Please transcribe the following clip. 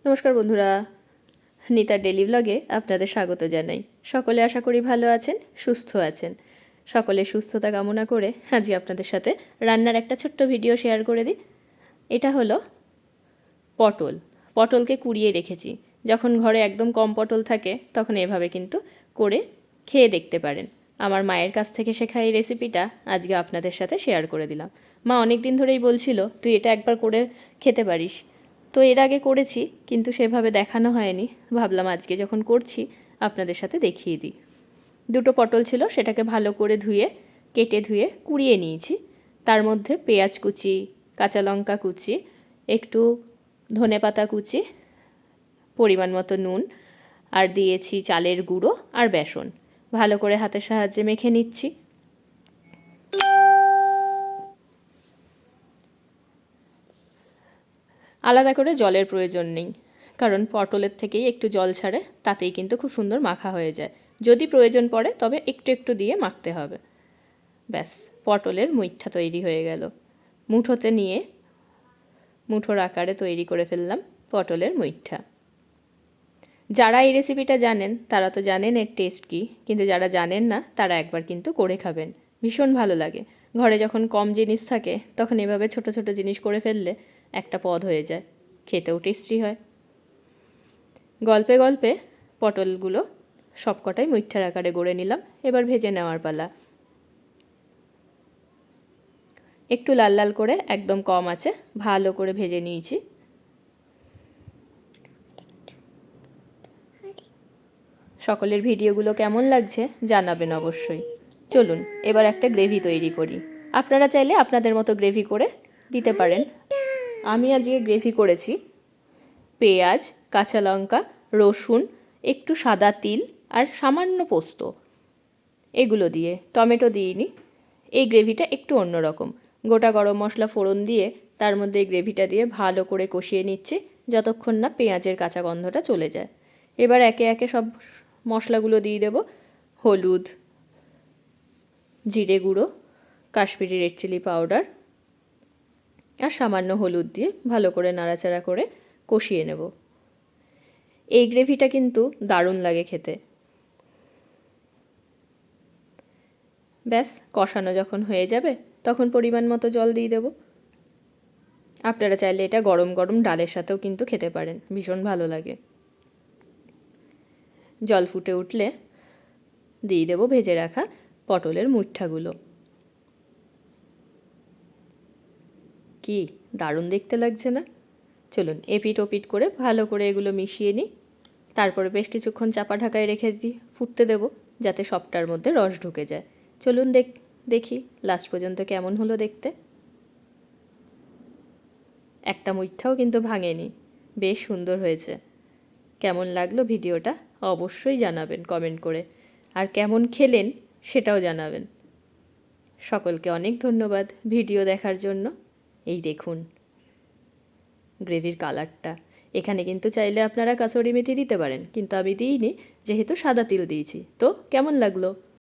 নমস্কার বন্ধুরা, নিতার ডেলি ব্লগে আপনাদের স্বাগত জানাই। সকলে আশা করি ভালো আছেন, সুস্থ আছেন। সকলের সুস্থতা কামনা করে আজকে আপনাদের সাথে রান্নার একটা ছোট্ট ভিডিও শেয়ার করে দিই। এটা হলো পটলকে কুড়িয়ে রেখেছি। যখন ঘরে একদম কম পটল থাকে তখন এভাবে কিন্তু করে খেয়ে দেখতে পারেন। আমার মায়ের কাছ থেকে শেখা এই রেসিপিটা আজকে আপনাদের সাথে শেয়ার করে দিলাম। মা অনেক দিন ধরেই বলছিল তুই এটা একবার করে খেতে পারিস। তো এর আগে করেছি কিন্তু সেভাবে দেখানো হয়নি, ভাবলাম আজকে যখন করছি আপনাদের সাথে দেখিয়ে দিই। দুটো পটল ছিল, সেটাকে ভালো করে কেটে ধুয়ে কুড়িয়ে নিয়েছি। তার মধ্যে পেঁয়াজ কুচি, কাঁচা লঙ্কা কুচি, একটু ধনেপাতা কুচি, পরিমাণ মতো নুন আর দিয়েছি চালের গুঁড়ো আর বেসন। ভালো করে হাতের সাহায্যে মেখে নিচ্ছি। আলাদা করে জলের প্রয়োজন নেই, কারণ পটলের থেকেই একটু জল ছাড়ে, তাতেই কিন্তু খুব সুন্দর মাখা হয়ে যায়। যদি প্রয়োজন পড়ে তবে একটু একটু দিয়ে মাখতে হবে। ব্যাস, পটলের মুইঠা তৈরি হয়ে গেল। মুঠোতে নিয়ে মুঠোর আকারে তৈরি করে ফেললাম পটলের মুইঠা। যারা এই রেসিপিটা জানেন তারা তো জানেন এর টেস্ট কী, কিন্তু যারা জানেন না তারা একবার কিন্তু করে খাবেন, ভীষণ ভালো লাগে। ঘরে যখন কম জিনিস থাকে তখন এভাবে ছোট ছোট জিনিস করে ফেললে একটা পদ হয়ে যায়, খেতেও টেস্টি হয়। গল্পে গল্পে পটলগুলো সবকটাই মুইঠার আকারে গড়ে নিলাম। এবার ভেজে নেওয়ার পালা। একটু লাল লাল করে একদম কম আছে ভালো করে ভেজে নিয়েছি। সকলের ভিডিওগুলো কেমন লাগছে জানাবেন অবশ্যই। চলুন এবার একটা গ্রেভি তৈরি করি। আপনারা চাইলে আপনাদের মতো গ্রেভি করে দিতে পারেন। আমি আজকে গ্রেভি করেছি পেঁয়াজ, কাঁচা লঙ্কা, রসুন, একটু সাদা তিল আর সামান্য পোস্ত, এগুলো দিয়ে। টমেটো দিইনি। এই গ্রেভিটা একটু অন্যরকম। গোটা গরম মশলা ফোড়ন দিয়ে তার মধ্যে এই গ্রেভিটা দিয়ে ভালো করে কষিয়ে নিচ্ছি যতক্ষণ না পেঁয়াজের কাঁচা গন্ধটা চলে যায়। এবার একে একে সব মশলাগুলো দিয়ে দেব। হলুদ, জিরে গুঁড়ো, কাশ্মীরি রেড চিলি পাউডার আর সামান্য হলুদ দিয়ে ভালো করে নাড়াচাড়া করে কষিয়ে নেব। এই গ্রেভিটা কিন্তু দারুণ লাগে খেতে। ব্যাস, কষানো যখন হয়ে যাবে তখন পরিমাণ মতো জল দিয়ে দেব। আপনারা চাইলে এটা গরম গরম ডালের সাথেও কিন্তু খেতে পারেন, ভীষণ ভালো লাগে। জল ফুটে উঠলে দিয়ে দেব ভেজে রাখা পটলের মুঠ্ঠাগুলো। কি দারুণ দেখতে লাগছে না? চলুন এপিট ওপিট করে ভালো করে এগুলো মিশিয়ে নিই। তারপরে বেশ কিছুক্ষণ চাপা ঢাকায় রেখে ফুটতে দেব, যাতে সবটার মধ্যে রস ঢুকে যায়। চলুন দেখি লাস্ট পর্যন্ত কেমন হলো দেখতে। একটা মুইঠাও কিন্তু ভাঙেনি, বেশ সুন্দর হয়েছে। কেমন লাগলো ভিডিওটা অবশ্যই জানাবেন কমেন্ট করে, আর কেমন খেলেন সেটাও জানাবেন। সকলকে অনেক ধন্যবাদ ভিডিও দেখার জন্য। এই দেখুন গ্রেভির কালারটা। এখানে কিন্তু চাইলে আপনারা কাসুরি মেথি দিতে পারেন, কিন্তু আমি দিইনি যেহেতু সাদা তিল দিয়েছি। তো কেমন লাগলো?